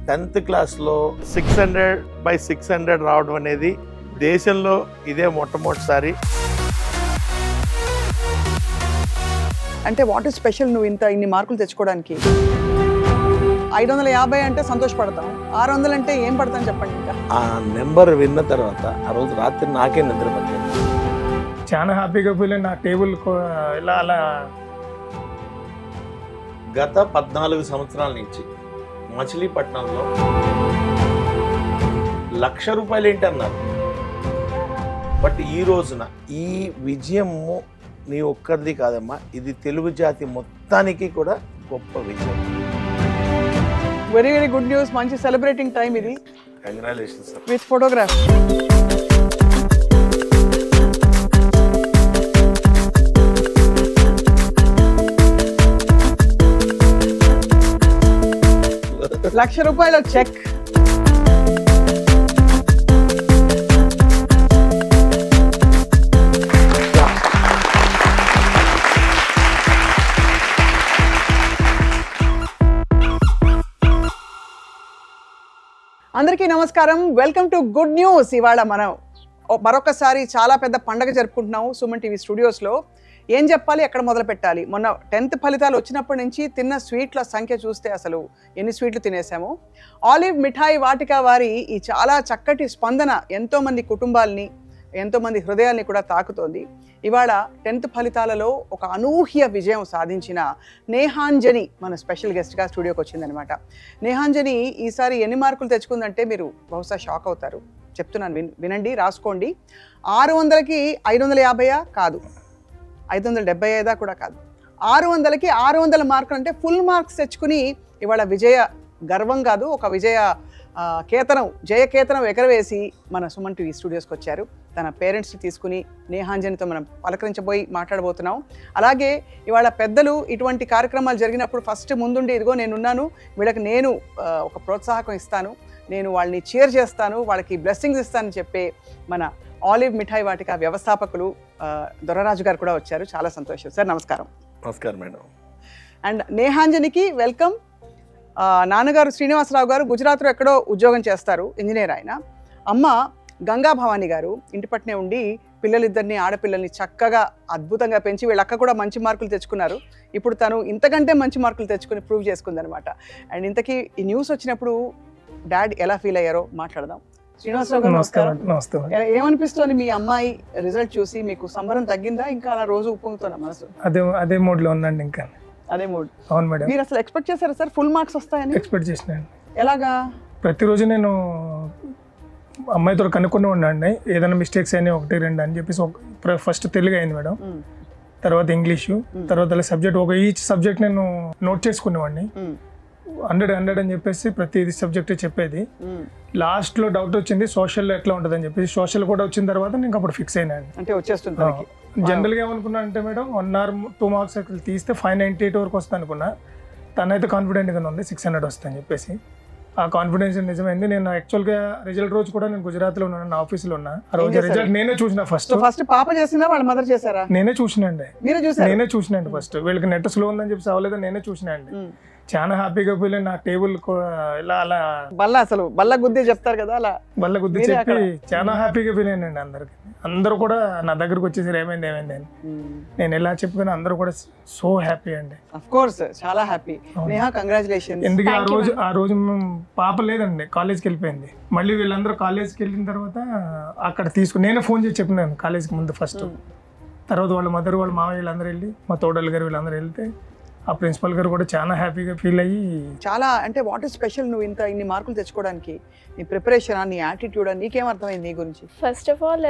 10th క్లాస్లో 600/600 రావడం అనేది దేశంలో ఇదే మొట్టమొదటిసారి. అంటే వాట్ ఇస్ స్పెషల్ నువ్వు ఇన్ని మార్కులు తెచ్చుకోవడానికి? 550 అంటే సంతోషపడతాం, 600 అంటే ఏం పడతాను చెప్పండి. ఇంకా ఆ నెంబర్ విన్న తర్వాత ఆ రోజు రాత్రి నాకే నిద్ర పట్టలేదు. చాలా హ్యాపీగా ఫీల్ అయ్యి నా టేబుల్ ఇలా అలా. గత 14 సంవత్సరాల నుంచి మచిలీపట్నంలో ₹1,00,000 ఏంటి అన్నారు. బట్ ఈ రోజున ఈ విజయము నీ ఒక్కరిది కాదమ్మా, ఇది తెలుగు జాతి మొత్తానికి కూడా గొప్ప విజయం. Very very good news. మంచి సెలబ్రేటింగ్ టైం ఇది. Congratulations sir. With photograph. ₹1,00,000 cheque. అందరికీ నమస్కారం. Welcome to good news. ఇవాళ మనం మరొకసారి చాలా పెద్ద పండగ జరుపుకుంటున్నాము సుమన్ టీవీ స్టూడియోస్లో. ఏం చెప్పాలి, ఎక్కడ మొదలు పెట్టాలి? మొన్న 10th ఫలితాలు వచ్చినప్పటి నుంచి తిన్న స్వీట్ల సంఖ్య చూస్తే అసలు ఎన్ని స్వీట్లు తినేసాము. ఆలివ్ మిఠాయి వాటిక వారి ఈ చాలా చక్కటి స్పందన ఎంతోమంది కుటుంబాలని, ఎంతోమంది హృదయాల్ని కూడా తాకుతోంది. ఇవాళ 10th ఫలితాలలో ఒక అనూహ్య విజయం సాధించిన నేహాంజని మన స్పెషల్ గెస్ట్గా స్టూడియోకి వచ్చిందనమాట. నేహాంజని ఈసారి ఎన్ని మార్కులు తెచ్చుకుందంటే మీరు బహుశా షాక్ అవుతారు. చెప్తున్నాను, వినండి, రాసుకోండి. 600కి 550 కాదు, 575 కూడా కాదు, 600కి 600 మార్కులు అంటే ఫుల్ మార్క్స్ తెచ్చుకుని ఇవాళ విజయ గర్వం కాదు, ఒక విజయ కేతనం, జయకేతనం ఎగరవేసి మన సుమన్ టీవీ స్టూడియోస్కి వచ్చారు. తన పేరెంట్స్ని తీసుకుని నేహాంజనితో మనం పలకరించబోయి మాట్లాడబోతున్నాం. అలాగే ఇవాళ పెద్దలు ఇటువంటి కార్యక్రమాలు జరిగినప్పుడు ఫస్ట్ ముందుండి ఇదిగో నేనున్నాను, వీళ్ళకి నేను ఒక ప్రోత్సాహకం ఇస్తాను, నేను వాళ్ళని చీర్ చేస్తాను, వాళ్ళకి బ్లెస్సింగ్స్ ఇస్తానని చెప్పే మన ఆలివ్ మిఠాయి వాటిక వ్యవస్థాపకులు దొరరాజు గారు కూడా వచ్చారు. చాలా సంతోషం సార్. నమస్కారం. నమస్కారం మేడం. And నేహాంజనికి welcome. నాన్నగారు శ్రీనివాసరావు గారు గుజరాత్లో ఎక్కడో ఉద్యోగం చేస్తారు, ఇంజనీర్ ఆయన. అమ్మ గంగా భవానీ గారు ఇంటి పట్టునే ఉండి పిల్లలిద్దరిని, ఆడపిల్లల్ని చక్కగా అద్భుతంగా పెంచి వీళ్ళ అక్క కూడా మంచి మార్కులు తెచ్చుకున్నారు. ఇప్పుడు తను ఇంతకంటే మంచి మార్కులు తెచ్చుకుని ప్రూవ్ చేసుకుందనమాట. అండ్ ఇంతకీ ఈ న్యూస్ వచ్చినప్పుడు డాడ్ ఎలా ఫీల్ అయ్యారో మాట్లాడదాం. శ్రీనివాసరావు గారు నమస్కారం. ఏమనిపిస్తుంది మీ అమ్మాయి రిజల్ట్ చూసి? మీకు సంబరం తగ్గిందా, ఇంకా అలా రోజు ఉప్పొంగుతున్నా మనసు? అదే మూడ్ లో ఉందండి. ఇంకా అదే మూడ్. అవును మేడం. మీరు అసలు ఎక్స్పెక్ట్ చేశారా సార్ ఫుల్ మార్క్స్ వస్తాయని? ఎక్స్పెక్ట్ చేసినాను. ఎలాగా? ప్రతిరోజు నేను అమ్మాయితో కనుక్కొని ఉండండి, ఏదైనా మిస్టేక్స్ అయినా 1, 2 అని చెప్పేసి. ఫస్ట్ తెలుగు అయింది మేడం, తర్వాత ఇంగ్లీషు, తర్వాత సబ్జెక్ట్, ఈచ్ సబ్జెక్ట్ నేను నోట్ చేసుకునేవాడిని. 100 అని చెప్పేసి ప్రతి సబ్జెక్ట్ చెప్పేది. లాస్ట్లో డౌట్ వచ్చింది సోషల్లో ఎట్లా ఉంటుంది అని చెప్పేసి. సోషల్ కూడా వచ్చిన తర్వాత నేను అప్పుడు ఫిక్స్ అయినాను. అంటే వచ్చేస్తుంది. జనరల్గా ఏమనుకున్నా అంటే మేడం 1 or 2 మార్క్స్ తీస్తే 598 వరకు వస్తుంది అనుకున్నా. తనైతే కాన్ఫిడెంట్గానే ఉంది 600 వస్తుందని చెప్పేసి. ఆ కాన్ఫిడెన్స్ నిజమైంది. నేను యాక్చువల్గా రిజల్ట్ రోజు కూడా నేను గుజరాత్లో ఉన్నాను, నా ఆఫీస్లో ఉన్నా. ఆ రోజు రిజల్ట్ నేనే చూసిన. ఫస్ట్ పాప చేసిందా వాళ్ళ మదర్ చేశారా? నేనే చూసినండి. నేనే చూసినండి. ఫస్ట్ వీళ్ళకి నెట్ స్లో ఉందని చెప్పి అవ్వలేదు, నేనే చూసినండి. చాలా హ్యాపీగా ఫీల్ అయ్యి నా టేబుల్ ఇలా అలా బల్ల గుద్ది చెప్తారు కదా, అలా బల్ల గుద్ది చెప్పి చాలా హ్యాపీగా ఫీల్ అయ్యానండి. అందరూ కూడా నా దగ్గరకు వచ్చేసి ఏమైంది అని నేను ఎలా చెప్పుకున్నా, అందరూ కూడా సో హ్యాపీ అండి. ఆఫ్ కోర్స్ చాలా హ్యాపీ. నేహా కంగ్రాచులేషన్స్. ఎందుకు ఆ రోజు పాప లేదండి, కాలేజ్కి వెళ్ళిపోయింది. మళ్ళీ వీళ్ళందరూ కాలేజ్కి వెళ్ళిన తర్వాత అక్కడ తీసుకుని నేనే ఫోన్ చేసి చెప్పినాను కాలేజ్కి ముందు ఫస్ట్. తర్వాత వాళ్ళ మదర్, వాళ్ళ మామయ్య వీళ్ళందరూ వెళ్ళి, మా తోడలు గారు వీళ్ళందరూ వెళ్తే ఆ ప్రిన్సిపల్ గారు కూడా చాలా హ్యాపీగా ఫీల్ అయ్యి. చాలా అంటే వాట్ ఇస్ స్పెషల్ నువ్వు ఇన్ని మార్కులు తెచ్చుకోవడానికి? నీ ప్రిపరేషన్, నీ యాటిట్యూడ్, నీకేం అర్థమైంది నీ గురించి? ఫస్ట్ ఆఫ్ ఆల్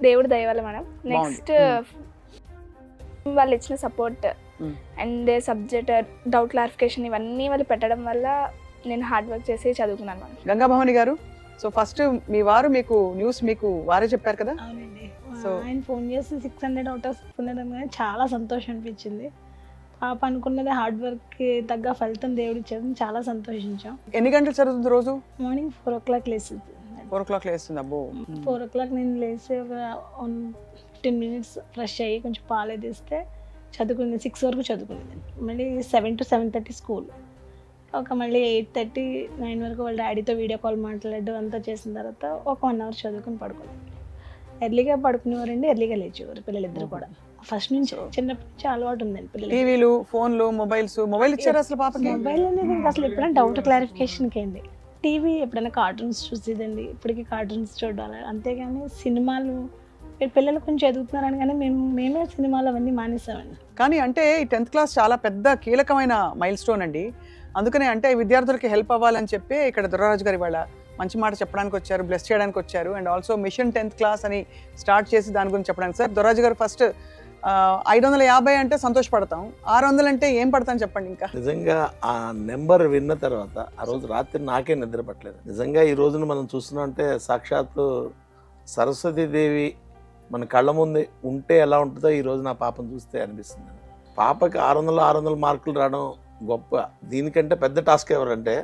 దేవుడి దయ వల్ల మేడం. నెక్స్ట్ వాళ్ళు ఇచ్చిన support and subject doubt clarification ఇవన్నీ వాళ్ళు పెట్టడం వల్ల నేను హార్డ్ వర్క్ చేసి చదువుకున్నాను మేడం. గంగా భవాని గారు, సో ఫస్ట్ మీ వారు మీకు న్యూస్ వారే చెప్పారు కదా? అవునండి. సో ఆయన ఫోన్ చేసి 600 అవుట్ ఆఫ్ 600 చాలా సంతోషం అనిపించింది. పాప అనుకున్నది హార్డ్ వర్క్ తగ్గ ఫలితం దేవుడు ఇచ్చేది, చాలా సంతోషించాం. ఎన్ని గంటలు చదువుతుంది రోజు? మార్నింగ్ 4 o'clock లేస్తుంది. 4 o'clock లేస్తుంది. అబ్బో. 4 o'clock నేను లేచి ఒక 15 minutes ఫ్రెష్ అయ్యి కొంచెం పాలు తీస్తే చదువుకునేది. 6 వరకు చదువుకునేది. మళ్ళీ 7 to 7:30 స్కూల్. ఒక మళ్ళీ 8:30, 9 వరకు వాళ్ళ డాడీతో వీడియో కాల్ మాట్లాడడం అంతా చేసిన తర్వాత ఒక 1 అవర్ చదువుకుని పడుకున్నాను. ఎర్లీగా పడుకునేవారండి, ఎర్లీగా లేచేవారు పిల్లలిద్దరు కూడా. ఫస్ట్ నుంచి చిన్నప్పటి నుంచి అలవాటు ఉందండి పిల్లలు. టీవీలు, ఫోన్లు, మొబైల్ ఇచ్చారు అసలు పాపకి? మొబైల్ అనేది ఇంకా అసలు ఎప్పుడైనా డౌట్ క్లారిఫికేషన్కి అయింది. టీవీ ఎప్పుడైనా కార్టూన్స్ చూసేదండి, ఇప్పటికీ కార్టూన్స్ చూడాలి. అంతేగాని సినిమాలు పిల్లలు కొంచెం ఎదుగుతున్నారని కానీ మేమే సినిమాలు అవన్నీ మానేసామండి. కానీ అంటే ఈ 10th క్లాస్ చాలా పెద్ద కీలకమైన మైల్ స్టోన్ అండి. అందుకనే అంటే విద్యార్థులకి హెల్ప్ అవ్వాలని చెప్పి ఇక్కడ దుర్రాజు గారి వాళ్ళ మంచి మాట చెప్పడానికి వచ్చారు, బ్లెస్ చేయడానికి వచ్చారు. And also mission 10th class అని స్టార్ట్ చేసి దాని గురించి చెప్పడానికి. సార్, దుర్రాజు గారు ఫస్ట్ 550 అంటే సంతోషపడతాం, 600 అంటే ఏం పడతాం చెప్పండి. ఇంకా నిజంగా ఆ నెంబర్ విన్న తర్వాత ఆ రోజు రాత్రి నాకే నిద్ర పట్టలేదు. నిజంగా ఈ రోజున మనం చూస్తున్నాం అంటే సాక్షాత్తు సరస్వతీదేవి మన కళ్ళ ముందు ఉంటే ఎలా ఉంటుందో ఈ రోజు నా పాపను చూస్తే అనిపిస్తుంది. పాపకి 600 మార్కులు రావడం గొప్ప. దీనికంటే పెద్ద టాస్క్ ఎవరంటే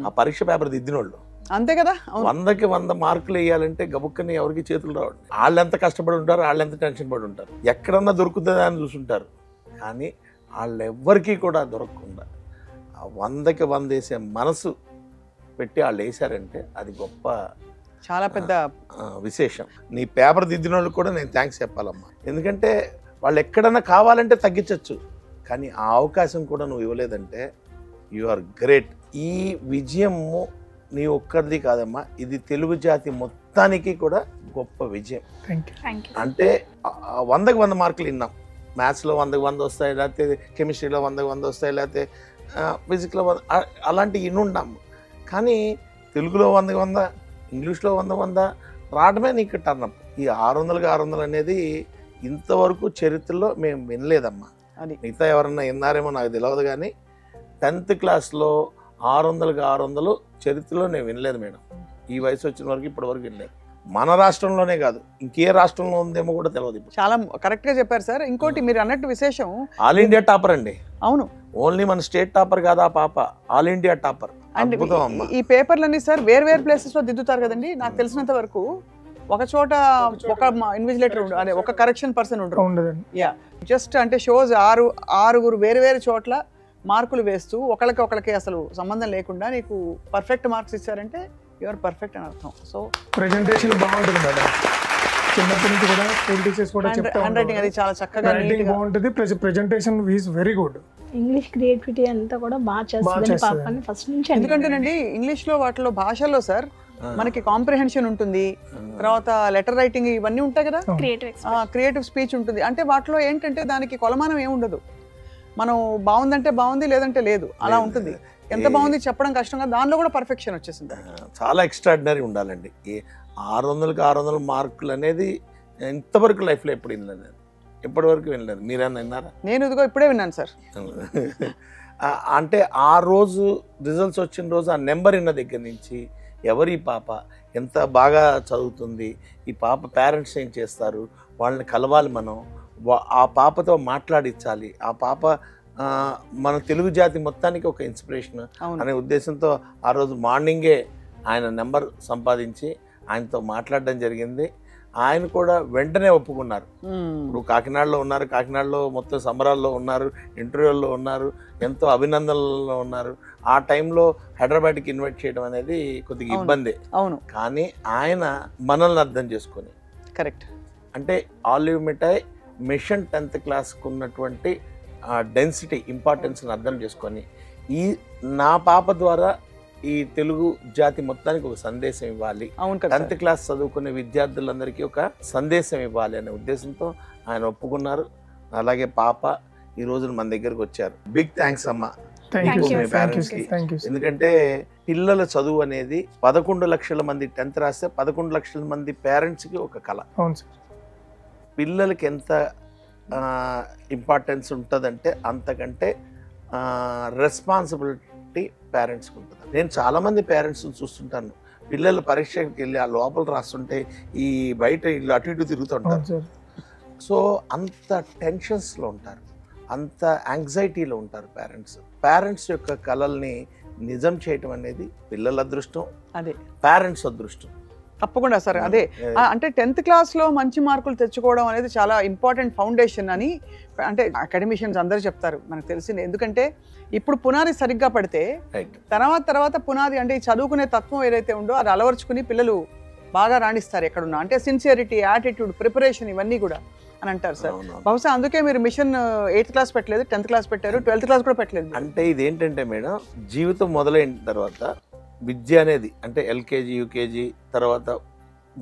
ఆ పరీక్ష పేపర్ దిద్దినోళ్ళు. అంతే కదా. 100కి 100 మార్కులు వేయాలంటే గబుక్కని ఎవరికి చేతులు రావండి. వాళ్ళు ఎంత కష్టపడి ఉంటారు, వాళ్ళు ఎంత టెన్షన్ పడి ఉంటారు, ఎక్కడన్నా దొరుకుతుందా అని చూసుంటారు. కానీ వాళ్ళెవ్వరికీ కూడా దొరకకుండా 100కి 100 వేసే మనసు పెట్టి వాళ్ళు వేసారంటే అది గొప్ప, చాలా పెద్ద విశేషం. నీ పేపర్ దిద్దిన వాళ్ళకి కూడా నేను థ్యాంక్స్ చెప్పాలమ్మా. ఎందుకంటే వాళ్ళు ఎక్కడన్నా కావాలంటే తగ్గించవచ్చు, కానీ ఆ అవకాశం కూడా నువ్వు ఇవ్వలేదంటే యు ఆర్ గ్రేట్. ఈ విజయము నీ ఒక్కరిది కాదమ్మా, ఇది తెలుగు జాతి మొత్తానికి కూడా గొప్ప విజయం. అంటే 100కి 100 మార్కులు విన్నాం. మ్యాథ్స్లో 100కి 100 వస్తాయి, లేకపోతే కెమిస్ట్రీలో 100కి 100 వస్తాయి, లేకపోతే ఫిజిక్స్లో అలాంటివి వినున్నాము. కానీ తెలుగులో 100కి 100, ఇంగ్లీష్లో 100కి 100 రావడమే నీకు టర్నప్. ఈ 600కి 600 అనేది ఇంతవరకు చరిత్రలో మేము వినలేదమ్మా. మిగతా ఎవరన్నా విన్నారేమో నాకు తెలియదు, కానీ 10th క్లాస్లో 600కి 600 చరిత్రలో నేను వినలేదు మేడం. ఈ వయసు వచ్చిన వరకు ఇప్పటి వరకు వినలేదు. మన రాష్ట్రంలోనే కాదు, ఇంకే రాష్ట్రంలో ఉందేమో కూడా తెలియదు. చాలా కరెక్ట్ గా చెప్పారు సార్. ఇంకోటి మీరు అన్నట్టు విశేషం, ఆల్ ఇండియా టాపర్ అండి. అవును, ఓన్లీ మన స్టేట్ టాపర్ కాదు ఆ పాప, ఆల్ ఇండియా టాపర్. ఈ పేపర్లన్నీ సార్ వేరు ప్లేసెస్ లో దిద్దుతారు కదండి. నాకు తెలిసినంత వరకు ఒక చోట ఒక ఇన్విజిలేటర్ అదే ఒక కరెక్షన్ పర్సన్ ఉండరు. యా, జస్ట్ అంటే షోస్ 6 వేరు చోట్ల మార్కులు వేస్తూ ఒకళ్ళకి అసలు సంబంధం లేకుండా నీకు పర్ఫెక్ట్ మార్క్స్ ఇచ్చారంటే యువర్ పర్ఫెక్ట్ అని అర్థం. సో ప్రెజెంటేషన్ బాగుంటుంది మేడం. చిన్నప్పటి నుంచి కూడా స్కూల్ టీచర్స్ కూడా చెప్తా హ్యాండ్ రైటింగ్ అది చాలా చక్కగా రైటింగ్ బాగుంటుంది. Presentation is very good. English creativity అంతా కూడా బాగా చేస్తుంది పాపని ఫస్ట్ నుంచి. ఎందుకంటేనండి ఇంగ్లీష్ లో వాటిలో భాషల్లో సార్ మనకి కాంప్రిహెన్షన్ ఉంటుంది, తర్వాత లెటర్ రైటింగ్ ఇవన్నీ ఉంటాయి కదా, క్రియేటివ్ స్పీచ్ ఉంటుంది. అంటే వాటిలో ఏంటంటే దానికి కొలమానం ఏముండదు. మనం బాగుందంటే బాగుంది, లేదంటే లేదు, అలా ఉంటుంది. ఎంత బాగుంది చెప్పడం కష్టంగా, దానిలో కూడా పర్ఫెక్షన్ వచ్చేసింది. చాలా ఎక్స్ట్రాడినరీ ఉండాలండి. ఈ 600కి 600 మార్కులు అనేది ఇంతవరకు లైఫ్లో ఎప్పుడు వినలేదు, ఎప్పటివరకు వినలేదు. మీరేమన్నా విన్నారా? నేను ఇదిగో ఇప్పుడే విన్నాను సార్. అంటే ఆ రోజు రిజల్ట్స్ వచ్చిన రోజు ఆ నెంబర్ విన్న దగ్గర నుంచి ఎవరి పాప ఎంత బాగా చదువుతుంది, ఈ పాప పేరెంట్స్ ఏం చేస్తారు, వాళ్ళని కలవాలి, మనం ఆ పాపతో మాట్లాడించాలి, ఆ పాప మన తెలుగు జాతి మొత్తానికి ఒక ఇన్స్పిరేషన్ అనే ఉద్దేశంతో ఆ రోజు మార్నింగే ఆయన నెంబర్ సంపాదించి ఆయనతో మాట్లాడడం జరిగింది. ఆయన కూడా వెంటనే ఒప్పుకున్నారు. ఇప్పుడు కాకినాడలో ఉన్నారు, కాకినాడలో మొత్తం సంబరాల్లో ఉన్నారు, ఇంటర్వ్యూల్లో ఉన్నారు, ఎంతో అభినందనలో ఉన్నారు. ఆ టైంలో హైదరాబాద్కి ఇన్వైట్ చేయడం అనేది కొద్దిగా ఇబ్బంది. అవును, కానీ ఆయన మనల్ని అర్థం చేసుకొని, కరెక్ట్, అంటే ఆలివ్ మిఠాయి మిషన్ 10th క్లాస్కు ఉన్నటువంటి డెన్సిటీ ఇంపార్టెన్స్ని అర్థం చేసుకొని ఈ నా పాప ద్వారా ఈ తెలుగు జాతి మొత్తానికి ఒక సందేశం ఇవ్వాలి, 10th క్లాస్ చదువుకునే విద్యార్థులందరికీ ఒక సందేశం ఇవ్వాలి అనే ఉద్దేశంతో ఆయన ఒప్పుకున్నారు. అలాగే పాప ఈ రోజున మన దగ్గరకు వచ్చారు. బిగ్ థ్యాంక్స్ అమ్మా పేరెంట్స్ కి. ఎందుకంటే పిల్లల చదువు అనేది 11 లక్షల మంది 10th రాస్తే 11 లక్షల మంది పేరెంట్స్ కి ఒక కళ. పిల్లలకి ఎంత ఇంపార్టెన్స్ ఉంటుందంటే అంతకంటే రెస్పాన్సిబిలిటీ పేరెంట్స్కి ఉంటుంది. నేను చాలామంది పేరెంట్స్ని చూస్తుంటాను, పిల్లలు పరీక్షకి వెళ్ళి ఆ లోపల రాస్తుంటే ఈ బయట ఇల్లు అటు ఇటు తిరుగుతుంటారు. సో అంత టెన్షన్స్లో ఉంటారు, అంత యాంగ్జైటీలో ఉంటారు పేరెంట్స్ యొక్క కళల్ని నిజం చేయటం అనేది పిల్లల అదృష్టం, అదే పేరెంట్స్ అదృష్టం. తప్పకుండా సార్. అదే అంటే 10th క్లాస్లో మంచి మార్కులు తెచ్చుకోవడం అనేది చాలా ఇంపార్టెంట్ ఫౌండేషన్ అని అంటే అకాడమిషియన్స్ అందరూ చెప్తారు, మనకు తెలిసింది. ఎందుకంటే ఇప్పుడు పునాది సరిగ్గా పడితే తర్వాత పునాది అంటే చదువుకునే తత్వం ఏదైతే ఉందో అది అలవర్చుకుని పిల్లలు బాగా రాణిస్తారు ఎక్కడున్నా. అంటే సిన్సియరిటీ, యాటిట్యూడ్, ప్రిపరేషన్ ఇవన్నీ కూడా అని అంటారు సార్. బహుశా అందుకే మీరు మిషన్ 8th క్లాస్ పెట్టలేదు, 10th క్లాస్ పెట్టారు, 12th క్లాస్ కూడా పెట్టలేదు. అంటే ఇదేంటంటే మేడం, జీవితం మొదలైన తర్వాత విద్య అనేది అంటే ఎల్కేజీ యూకేజీ తర్వాత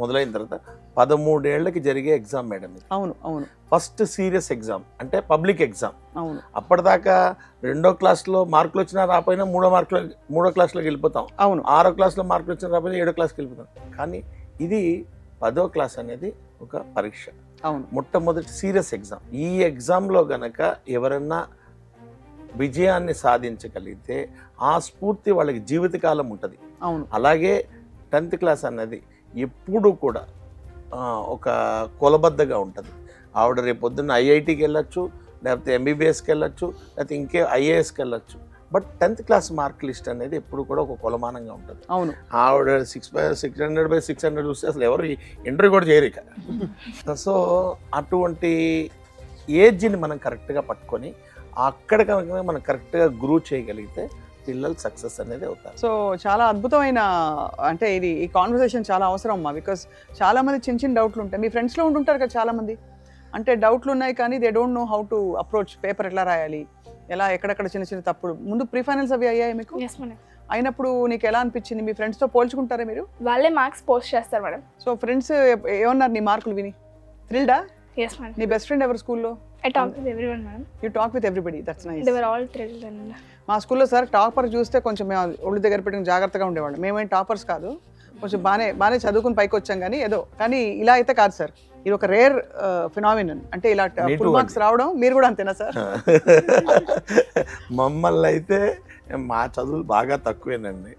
మొదలైన తర్వాత 13 ఏళ్లకి జరిగే ఎగ్జామ్ మేడం ఇది. అవును. ఫస్ట్ సీరియస్ ఎగ్జామ్ అంటే పబ్లిక్ ఎగ్జామ్. అవును. అప్పటిదాకా 2వ క్లాస్లో మార్కులు వచ్చినా రాపోయినా 3వ క్లాస్లోకి వెళ్ళిపోతాం. అవును. 6వ క్లాస్లో మార్కులు వచ్చినా రాపోయినా 7వ క్లాస్కి వెళ్ళిపోతాం. కానీ ఇది 10వ క్లాస్ అనేది ఒక పరీక్ష. అవును. మొట్టమొదటి సీరియస్ ఎగ్జామ్. ఈ ఎగ్జామ్లో గనక ఎవరన్నా విజయాన్ని సాధించగలిగితే ఆ స్ఫూర్తి వాళ్ళకి జీవితకాలం ఉంటుంది. అవును. అలాగే 10th క్లాస్ అన్నది ఎప్పుడు కూడా ఒక కొలబద్దగా ఉంటుంది. ఆవిడ రేపు పొద్దున్న ఐఐటికి వెళ్ళొచ్చు, లేకపోతే ఎంబీబీఎస్కి వెళ్ళొచ్చు, లేకపోతే ఇంకే ఐఏఎస్కి వెళ్ళొచ్చు. But 10th class mark list అనేది ఎప్పుడు కూడా ఒక కొలమానంగా ఉంటుంది. అవును. ఆవిడ 600/600 చూస్తే అసలు ఎవరు ఇంటర్వ్యూ కూడా చేయరు ఇక. సో అటువంటి ఏజ్ని మనం కరెక్ట్గా పట్టుకొని అక్కడ కనుక మనం కరెక్ట్గా గ్రూ చేయగలిగితే పిల్లలు సక్సెస్ అనేది అవుతారు. సో చాలా అద్భుతమైన అంటే ఈ కాన్వర్సేషన్ చాలా అవసరం అమ్మా. బికాస్ చాలా మంది చిన్న డౌట్లు ఉంటాయి. మీ ఫ్రెండ్స్లో ఉంటుంటారు కదా చాలా మంది, అంటే డౌట్లు ఉన్నాయి కానీ they don't know how to approach, paper ఎట్లా రాయాలి, ఎలా ఎక్కడెక్కడ చిన్న తప్పుడు. ముందు ప్రీ ఫైనల్స్ అవి అయ్యాయి మీకు? అయినప్పుడు నీకు ఎలా అనిపించింది? మీ ఫ్రెండ్స్తో పోల్చుకుంటారా మీరు? వాళ్ళే మార్క్స్ పోస్ట్ చేస్తారు మేడం. సో ఫ్రెండ్స్ ఏమన్నారు నీ మార్కులు విని? థ్రిల్డా? Yes madam. నీ బెస్ట్ ఫ్రెండ్ ఎవరు స్కూల్లో? I talk with everyone, madam. You talk with everybody. That's nice. They were all thrilled and మా స్కూల్లో సార్ టాపర్ చూస్తే కొంచెం మేము ఒళ్ళు దగ్గర పెట్టుకుని జాగ్రత్తగా ఉండేవాళ్ళం. మేమేం టాపర్స్ కాదు, కొంచెం బాగానే చదువుకుని పైకి వచ్చాం కానీ ఏదో. కానీ ఇలా అయితే కాదు సార్, ఇది ఒక రేర్ ఫినామినన్. అంటే ఇలా ఫుల్ మార్క్స్ రావడం. మీరు కూడా అంతేనా సార్? మమ్మల్ని అయితే మా చదువులు బాగా తక్కువేనండి.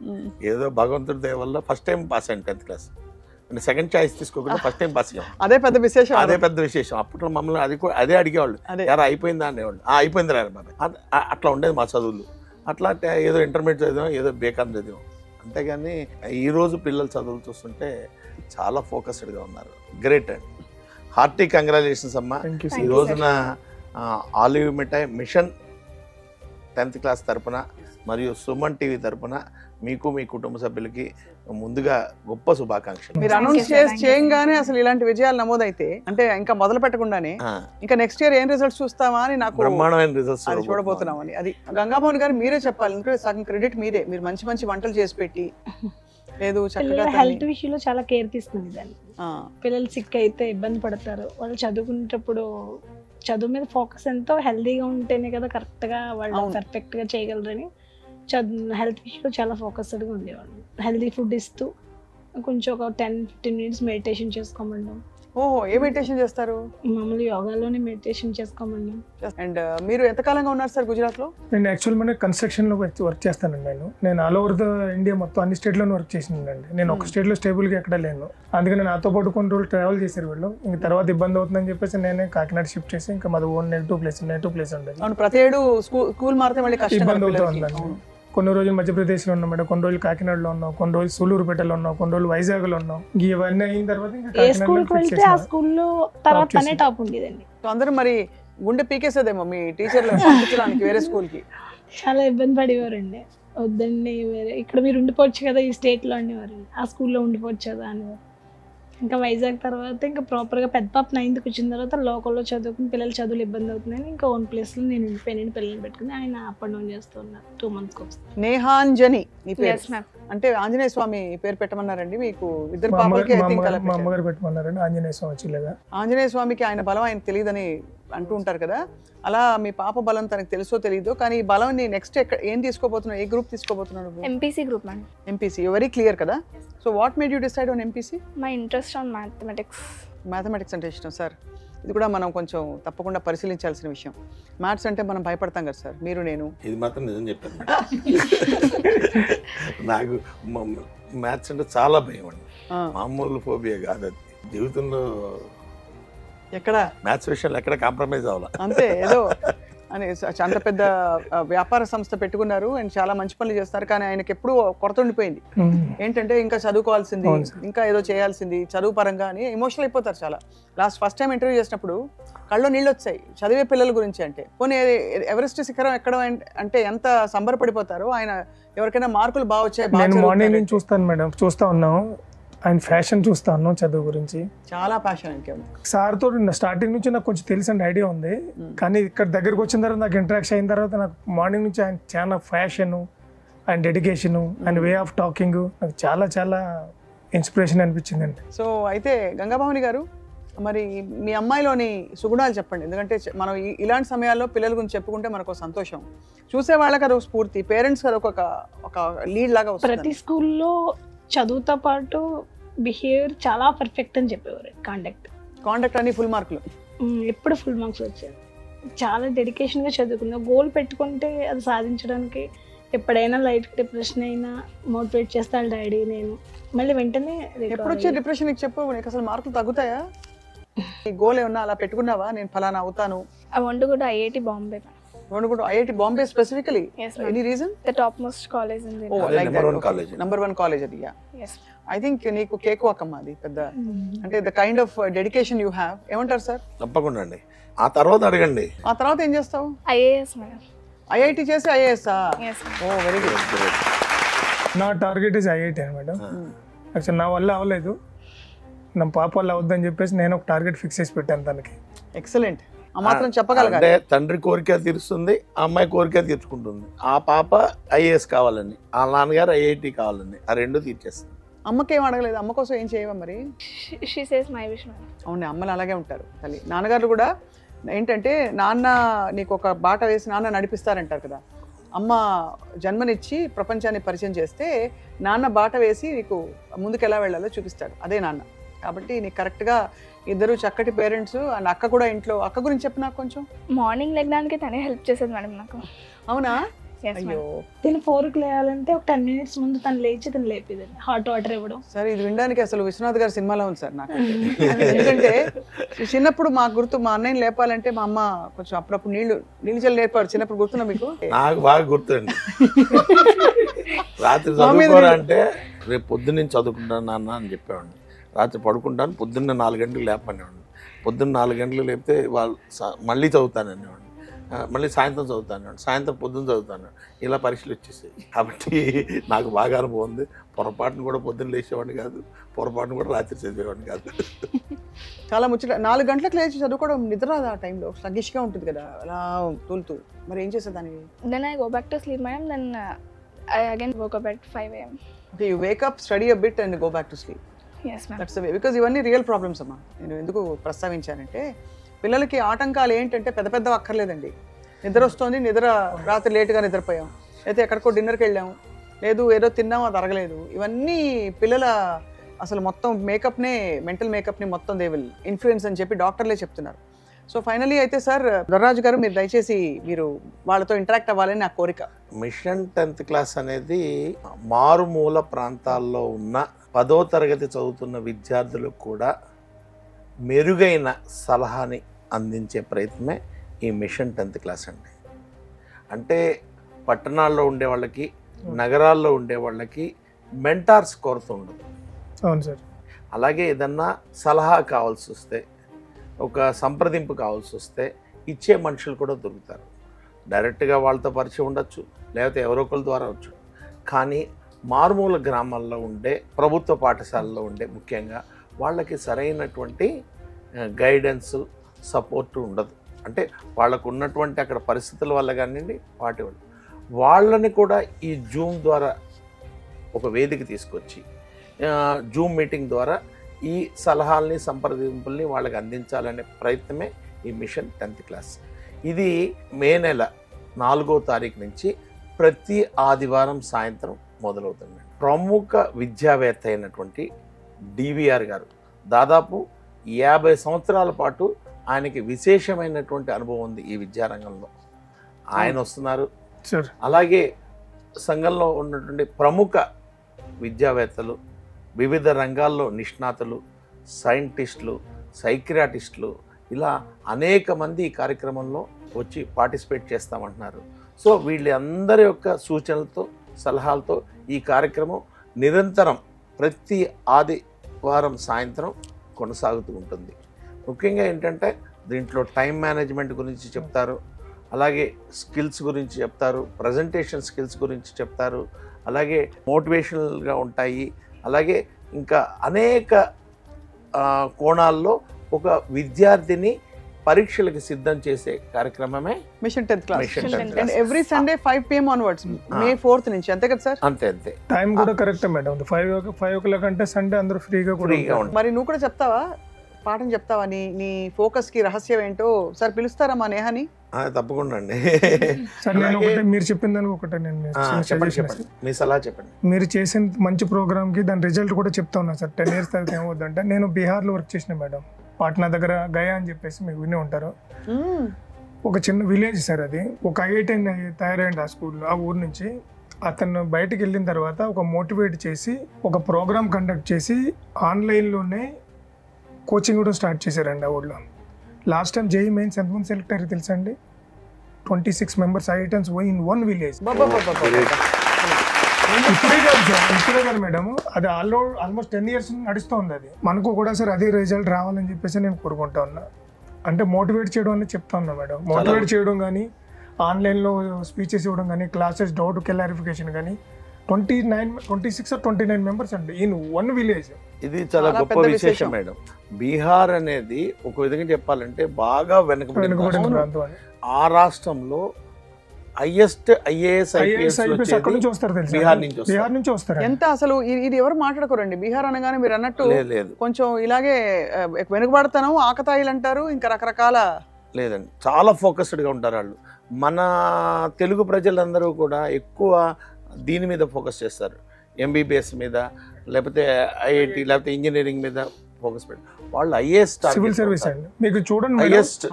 ఏదో భగవంతుడి దయ వల్ల ఫస్ట్ టైం పాస్ అయ్యాను 10th క్లాస్. అంటే సెకండ్ చాయిస్ తీసుకోకుండా ఫస్ట్ టైం పాస్ అయ్యాం. అదే పెద్ద విశేషం. అదే పెద్ద విశేషం. అప్పట్లో మమ్మల్ని అదే అడిగేవాళ్ళు, యారా అయిపోయిందా అనేవాళ్ళు. అయిపోయింది రా బాబాయ్. అట్లా ఉండేది మా చదువులు. అట్లా ఏదో ఇంటర్మీడియట్ చదివాం, ఏదో బేకాం చదివాం. అంతేగాని ఈరోజు పిల్లల చదువులు చూస్తుంటే చాలా ఫోకస్డ్గా ఉన్నారు. గ్రేట్ అండి. హార్టీ కంగ్రాచులేషన్స్ అమ్మా. ఈ రోజున ఆలివ్ మిఠాయి మిషన్ 10th క్లాస్ తరపున మరియు సుమన్ టీవీ తరపున మీకు మీ కుటుంబ సభ్యులకి ముందుగా గొప్ప శుభాకాంక్షలు. మీరు అనౌన్స్ చేయంగానే అసలు ఇలాంటి విజయాలు నమోదైతే అంటే ఇంకా మొదలు పెట్టకుండానే ఇంకా నెక్స్ట్ ఇయర్ ఏం రిజల్ట్స్ చూస్తామా అని నాకు బ్రహ్మాండమైన రిజల్ట్స్ చూడబోతున్నామని. అది గంగామోహన్ గారు మీరే చెప్పాలి, ఎందుకంటే సగం క్రెడిట్ మీరే. మీరు మంచి వంటలు చేసి పెట్టి లేదు చక్కగా హెల్త్ విషయంలో చాలా కేర్ తీసుకుంది దాన్ని. పిల్లలు సిక్ అయితే ఇబ్బంది పడతారు. వాళ్ళు చదువుకునేటప్పుడు చదువు మీద ఫోకస్ ఎంతో హెల్తీగా ఉంటేనే కదా కరెక్ట్గా వాళ్ళు పర్ఫెక్ట్గా చేయగలరని హెల్త్ విషయంలో చాలా ఫోకస్డ్గా ఉండేవాళ్ళు. హెల్తీ ఫుడ్ ఇస్తూ కొంచెం ఒక 10-15 మినిట్స్ మెడిటేషన్ చేసుకోమంటాం. ఓహో, ఏ మెడిటేషన్ చేస్తారు? మామూలు యోగాలోనే మెడిటేషన్ చేసుకోమంటాం. అండ్ మీరు ఎంతకాలంగా ఉన్నారు సార్ గుజరాత్లో? నేను యాక్చువల్ మన కన్స్ట్రక్షన్లో వర్క్ చేస్తానండి. నేను ఆల్ ఓవర్ ద ఇండియా మొత్తం అన్ని స్టేట్లోనే వర్క్ చేసిందండి. నేను ఒక స్టేట్లో స్టేబుల్గా ఎక్కడ లేను. అందుకని నాతో పాటు కొన్ని రోజులు ట్రావెల్ చేశారు వీళ్ళు. ఇంక తర్వాత ఇబ్బంది అవుతుందని చెప్పేసి నేనే కాకినాడ షిఫ్ట్ చేసి ఇంకా మాది ఓన్ నెగిటివ్ ప్లేస్ ఉండేది. అవును, ప్రతి ఏడు స్కూల్ మారితే మళ్ళీ ఇబ్బంది అవుతుందండి. కొన్ని రోజులు మధ్యప్రదేశ్లో ఉన్నాం మేడం, కొన్ని రోజులు కాకినాడలో ఉన్నాం, కొన్ని రోజులు సూలూరుపేటలో ఉన్నాం, కొన్ని రోజులు వైజాగ్లో ఉన్నాం. ఇవన్నీ అయిన తర్వాత అందరూ మరి గుండె పీకేసేదేమో మీ టీచర్లు పంపించడానికి వేరే స్కూల్కి. చాలా ఇబ్బంది పడేవారండి. వద్దండి వేరే ఇక్కడ మీరు ఉండిపోవచ్చు కదా, ఈ స్టేట్లో ఉండేవారు, ఆ స్కూల్లో ఉండిపోవచ్చు కదా అనేవారు. ఇంకా వైజాగ్ తర్వాత ఇంకా ప్రాపర్గా పెద్ద పాప 9th వచ్చిన తర్వాత లోకల్లో చదువుకుని పిల్లలు చదువులు ఇబ్బంది అవుతున్నాయని ఇంకా ఓన్ ప్లేస్లో నేను ఇండిపెండెంట్ పిల్లల్ని పెట్టుకుని ఆయన అప్ అండ్ డౌన్ చేస్తూ ఉన్నారు 2 months కోసం. నేహాంజని మీ పేరు అంటే ఆంజనేయ స్వామి పేరు పెట్టమన్నారండి మీకు? ఇద్దరు పాపలకి మా అమ్మగారు పెట్టమన్నారండి ఆంజనేయ స్వామి చిల్లగా. ఆంజనేయ స్వామికి ఆయన బలం ఆయన తెలియదని అంటూ ఉంటారు కదా, అలా మీ పాప బలం తనకు తెలుసో తెలియదు కానీ ఈ బలం నెక్స్ట్ ఏం తీసుకోబోతున్నావు? ఏ గ్రూప్ తీసుకోబోతున్నావు? MPC group ma'am. MPC, very clear కదా. So what made you decide on MPC? My interest on mathematics. Mathematics అంటే ఇష్టం సార్. ఇది కూడా మనం కొంచెం తప్పకుండా పరిశీలించాల్సిన విషయం. మ్యాథ్స్ అంటే మనం భయపడతాం కదా సార్, మీరు నేను. ఇది మాత్రం నిజం చెప్పాను. నాకు మ్యాథ్స్ అంటే చాలా భయం అండి. మామూలు ఫోబియా కాదు అది. జీవితంలో ఎక్కడ మ్యాథ్స్ విషయంలో ఎక్కడ కాంప్రమైజ్ అవ్వాలి. అంతే ఏదో అని అంత పెద్ద వ్యాపార సంస్థ పెట్టుకున్నారు అండ్ చాలా మంచి పనులు చేస్తారు, కానీ ఆయనకి ఎప్పుడూ కొరత ఉండిపోయింది. ఏంటంటే ఇంకా చదువుకోవాల్సింది, ఇంకా ఏదో చేయాల్సింది చదువు పరంగా అని ఎమోషనల్ అయిపోతారు చాలా. ఫస్ట్ టైం ఇంటర్వ్యూ చేసినప్పుడు కళ్ళు నీళ్ళు వచ్చాయి చదివే పిల్లల గురించి. అంటే పోనీ ఎవరెస్ట్ శిఖరం ఎక్కడం అంటే ఎంత సంబరపడిపోతారో ఆయన. ఎవరికైనా మార్కులు బాగా వచ్చాయి, నేను మార్నింగ్ నుంచి చూస్తాను మేడం, చూస్తా ఉన్నాం ఆయన ఫ్యాషన్ చూస్తా ఉన్నాం, చదువు గురించి చాలా ప్యాషన్ ఇంకేమో. సార్తో స్టార్టింగ్ నుంచి నాకు కొంచెం తెలిసిన ఐడియా ఉంది, కానీ ఇక్కడ దగ్గరికి వచ్చిన తర్వాత నాకు ఇంటరాక్షన్ అయిన తర్వాత నాకు మార్నింగ్ నుంచి ఆయన చాలా ఫ్యాషను, ఆయన డెడికేషను, ఆయన వే ఆఫ్ టాకింగ్ నాకు చాలా చాలా ఇన్స్పిరేషన్ అనిపించిందండి. సో అయితే గంగాభవాని గారు, మరి మీ అమ్మాయిలోని సుగుణాలు చెప్పండి. ఎందుకంటే మనం ఇలాంటి సమయాల్లో పిల్లల గురించి చెప్పుకుంటే మనకు సంతోషం, చూసే వాళ్ళకి అదొక స్ఫూర్తి, పేరెంట్స్ అది ఒక లీడ్ లాగా వస్తుంది. ప్రతి స్కూల్లో చదువుతో పాటు బిహేవియర్ చాలా పర్ఫెక్ట్ అని చెప్పేవారు. కాండక్ట్ అని ఫుల్ మార్కులు ఎప్పుడు ఫుల్ మార్క్స్ వచ్చాయి. చాలా డెడికేషన్గా చదువుకుంది. గోల్ పెట్టుకుంటే అది సాధించడానికి ఎప్పుడైనా లైట్ డిప్రెషన్ అయినా మోటివేట్ చేస్తాను డాడీ. నేను మళ్ళీ వెంటనే ఎప్పుడు వచ్చే డిప్రెషన్ చెప్పు, నీకు అసలు మార్కులు తగ్గుతాయా? ఈ గోల్ ఏమన్నా అలా పెట్టుకున్నావా, నేను ఫలానా అవుతాను? I want to go to IIT Bombay. IIT Bombay specifically? Yes, ma'am. Any reason? The topmost college in the Oh, College, like number that. one Okay. college. Number one college అది. Yeah. Yes. I think నీకు cake వాకమ్మా అది పెద్ద. అంటే the kind of dedication you have. ఏమంటారు sir? తప్పకుండా అండి. ఆ తర్వాత అడగండి. ఆ తర్వాత ఏం చేస్తావు? IAS, madam. IIT చేసి IAS? Yes, ma'am. ఓ వెరీ గుడ్. నా టార్గెట్ ఇస్ ఐఐటి అని మేడం. యాక్చువల్ నా వల్ల అవ్వలేదు, నా పాప వల్ల అవద్దని చెప్పేసి నేను ఒక టార్గెట్ ఫిక్స్ చేసి పెట్టాను తనకి. ఎక్సలెంట్. ఆ మాత్రం చెప్పగలగాలి. అంటే తండ్రి కోరిక తీరుస్తుంది, ఆ అమ్మాయి కోరిక తీర్చుకుంటుంది. ఆ పాప ఐఏఎస్ కావాలని, ఆ నాన్నగారు ఐఐటి కావాలని, ఆ రెండు తీర్చేస్తుంది. అమ్మకి ఏం అడగలేదు? అమ్మ కోసం ఏం చేయవా మరి? She says my wish, madam. అవును, అమ్మలు అలాగే ఉంటారు తల్లి. నాన్నగారు కూడా ఏంటంటే నాన్న నీకు ఒక బాట వేసి నాన్న నడిపిస్తారంటారు కదా. అమ్మ జన్మనిచ్చి ప్రపంచాన్ని పరిచయం చేస్తే నాన్న బాట వేసి నీకు ముందుకు ఎలా వెళ్ళాలో చూపిస్తాడు, అదే నాన్న. కాబట్టి నీకు కరెక్ట్గా ఇద్దరు చక్కటి పేరెంట్స్. అండ్ అక్క కూడా ఇంట్లో. అక్క గురించి చెప్పు నాకు కొంచెం. మార్నింగ్ లెగడానికి తనే హెల్ప్ చేసేది మేడం నాకు. అవునా? Yes, అయ్యో తిని 4కి లేయాలంటే ఒక 10 minutes ముందు తను లేచి తను లేపేదండి, హాట్ వాటర్ ఇవ్వడం. సార్ ఇది వినడానికి అసలు విశ్వనాథ్ గారి సినిమాలో ఉంది సార్ నాకు. ఎందుకంటే చిన్నప్పుడు మాకు గుర్తు, మా అన్నయ్యని లేపాలంటే మా అమ్మ కొంచెం అప్పుడప్పుడు నీళ్ళు చల్లి లేపాడు చిన్నప్పుడు. గుర్తున్నా మీకు? నాకు బాగా గుర్తుండి. రాత్రి చదువుకోరా అంటే రేపు పొద్దున్న చదువుకుంటాను నాన్న అని చెప్పేవాడిని. రాత్రి పడుకుంటాను, పొద్దున్న 4 గంటలకు లేపనేవాడిని. పొద్దున్న 4 గంటలకు లేపితే వాళ్ళు మళ్ళీ చదువుతాననేవాడిని, మళ్ళీ సాయంత్రం చదువుతాను, సాయంత్రం పొద్దున్న చదువుతాను. ఇలా పరీక్షలు వచ్చేసాయి. కాబట్టి నాకు బాగా అనుభవం ఉంది. పొరపాటును కూడా పొద్దున్న లేచేవాడిని కాదు, పొరపాటును కూడా రాత్రి చదివేవాడిని కాదు. చాలా ముచ్చట. 4 గంటలకు లేచి చదువుకోవడం నిద్ర రాదు ఆ టైంలో, స్లగ్గిష్గా ఉంటుంది కదా అలా తూలుతూ. మరి ఏం చేసేదాన్ని? Then I go back to sleep, madam. Then I again woke up at 5 AM. Okay, you wake up, study a bit and go back to sleep. Yes, ma'am. That's the way. Because ఇవన్నీ real problems అమ్మా. నేను ఎందుకు ప్రస్తావించానంటే పిల్లలకి ఆటంకాలు ఏంటంటే పెద్ద పెద్ద అక్కర్లేదండి. నిద్ర వస్తుంది, రాత్రి లేటుగా నిద్రపోయాం, అయితే ఎక్కడికో డిన్నర్కి వెళ్ళాము, లేదు ఏదో తిన్నాం అది అరగలేదు. ఇవన్నీ పిల్లల అసలు మొత్తం మేకప్నే, మెంటల్ మేకప్ని మొత్తం దే విల్ ఇన్ఫ్లుయెన్స్ అని చెప్పి డాక్టర్లే చెప్తున్నారు. సో ఫైనలీ అయితే సార్ దొర్రాజు గారు, మీరు దయచేసి మీరు వాళ్ళతో ఇంటరాక్ట్ అవ్వాలని నా కోరిక. మిషన్ 10th క్లాస్ అనేది మారుమూల ప్రాంతాల్లో ఉన్న 10వ తరగతి చదువుతున్న విద్యార్థులకు కూడా మెరుగైన సలహాని అందించే ప్రయత్నమే ఈ మిషన్ 10th క్లాస్ అండి. అంటే పట్టణాల్లో ఉండే వాళ్ళకి, నగరాల్లో ఉండే వాళ్ళకి మెంటార్స్ కొరత ఉండదు. అవును సార్. అలాగే ఏదన్నా సలహా కావాల్సి వస్తే, ఒక సంప్రదింపు కావాల్సి వస్తే ఇచ్చే మనుషులు కూడా దొరుకుతారు. డైరెక్ట్గా వాళ్ళతో పరిచయం ఉండొచ్చు, లేకపోతే ఎవరో ఒకరి ద్వారా వచ్చు. కానీ మారుమూల గ్రామాల్లో ఉండే, ప్రభుత్వ పాఠశాలలో ఉండే ముఖ్యంగా వాళ్ళకి సరైనటువంటి గైడెన్స్, సపోర్టు ఉండదు. అంటే వాళ్ళకు ఉన్నటువంటి అక్కడ పరిస్థితుల వల్ల కానివ్వండి, వాటి వల్ల వాళ్ళని కూడా ఈ జూమ్ ద్వారా ఒక వేదిక తీసుకొచ్చి, జూమ్ మీటింగ్ ద్వారా ఈ సలహాలని, సంప్రదింపుల్ని వాళ్ళకి అందించాలనే ప్రయత్నమే ఈ మిషన్ 10th క్లాస్. ఇది మే నెల 4వ తారీఖు నుంచి ప్రతి ఆదివారం సాయంత్రం మొదలవుతుంది. ప్రముఖ విద్యావేత్త అయినటువంటి డివిఆర్ గారు దాదాపు 50 సంవత్సరాల పాటు ఆయనకి విశేషమైనటువంటి అనుభవం ఉంది ఈ విద్యారంగంలో. ఆయన వస్తున్నారు. అలాగే సంఘంలో ఉన్నటువంటి ప్రముఖ విద్యావేత్తలు, వివిధ రంగాల్లో నిష్ణాతులు, సైంటిస్టులు, సైక్రియాటిస్టులు, ఇలా అనేక మంది ఈ కార్యక్రమంలో వచ్చి పార్టిసిపేట్ చేస్తామంటున్నారు. సో వీళ్ళందరి యొక్క సూచనలతో సలహాలతో ఈ కార్యక్రమం నిరంతరం ప్రతి ఆదివారం సాయంత్రం కొనసాగుతూ ఉంటుంది. ముఖ్యంగా ఏంటంటే దీంట్లో టైం మేనేజ్మెంట్ గురించి చెప్తారు, అలాగే స్కిల్స్ గురించి చెప్తారు, ప్రజెంటేషన్ స్కిల్స్ గురించి చెప్తారు, అలాగే మోటివేషనల్గా ఉంటాయి, అలాగే ఇంకా అనేక కోణాల్లో ఒక విద్యార్థిని పరీక్షలకు సిద్ధం చేసే కార్యక్రమమే mission 10th class. Mission 10th and class. Every Sunday 5 PM onwards, May 4th నుంచి, అంతే కదా సార్? అంతే అంతే టైం కూడా కరెక్టే మేడం. 5 o'clock అంటే సండే అందరూ ఫ్రీగా కూడా ఫ్రీగా ఉంటుంది. మరి నువ్వు కూడా చెప్తావా, పాఠం చెప్తావా? నీ ఫోకస్ కి రహస్యం ఏంటో సార్ పిలుస్తారా మా నేహాని? తప్పకుండా అండి. సార్ నేను ఒకటే మీరు చెప్పిన దానికి ఒకటే నేను చెప్పండి చెప్పండి, మీ సలహా చెప్పండి. మీరు చేసిన మంచి ప్రోగ్రామ్కి దాని రిజల్ట్ కూడా చెప్తా ఉన్నా సార్. 10 years తర్వాత ఏమవుతుందంటే, నేను బీహార్లో వర్క్ చేసిన మేడం, పాట్నా దగ్గర గయా అని చెప్పేసి మీకు విని ఉంటారు. ఒక చిన్న విలేజ్ సార్ అది. ఒక IIT తయారైంది ఆ స్కూల్లో, ఆ ఊరు నుంచి. అతను బయటకు వెళ్ళిన తర్వాత ఒక మోటివేట్ చేసి ఒక ప్రోగ్రామ్ కండక్ట్ చేసి ఆన్లైన్లోనే కోచింగ్ కూడా స్టార్ట్ చేశారండి ఆ ఊళ్ళో. లాస్ట్ టైం JEE మెయిన్స్ ఎంతమంది సెలెక్ట్ అయ్యారు తెలుసా అండి? 26 members IITians ఇన్ 1 village. ఇప్పుడే కాదు మేడం, అది ఆల్మోస్ట్ 10 years నడుస్తూ ఉంది. అది మనకు కూడా సార్ అదే రిజల్ట్ రావాలని చెప్పేసి నేను కోరుకుంటా ఉన్నా. అంటే మోటివేట్ చేయడం అనేది చెప్తా ఉన్నా మేడం. మోటివేట్ చేయడం కానీ, ఆన్లైన్లో స్పీచెస్ ఇవ్వడం కానీ, క్లాసెస్ డౌట్ క్లారిఫికేషన్ కానీ, 26 or 29 members అండి ఇన్ 1 village. ఇది చాలా గొప్ప విశేషం మేడం. బీహార్ అనేది ఒక విధంగా చెప్పాలంటే బాగా వెనుకబడిన ప్రాంతం అది. ఆ రాష్ట్రంలో హైయెస్ట్ IAS IPS అక్కడ నుంచి వస్తారు తెలుసు, బీహార్ నుంచి వస్తారు. ఎంత అసలు ఇది ఎవరు మాట్లాడుకోరండి. బీహార్ అనగానే మీరు అన్నట్టు లేదు కొంచెం ఇలాగే వెనుకబడతాను, ఆకతాయిలు అంటారు, ఇంకా రకరకాల. లేదండి, చాలా ఫోకస్డ్గా ఉంటారు వాళ్ళు. మన తెలుగు ప్రజలందరూ కూడా ఎక్కువ దీని మీద ఫోకస్ చేస్తారు, MBBS మీద, లేకపోతే IIT, లేకపోతే ఇంజనీరింగ్ మీద ఫోకస్ పెట్టి వాళ్ళు IAS సివిల్ సర్వీస్ అండి. మీకు చూడండి హైయెస్ట్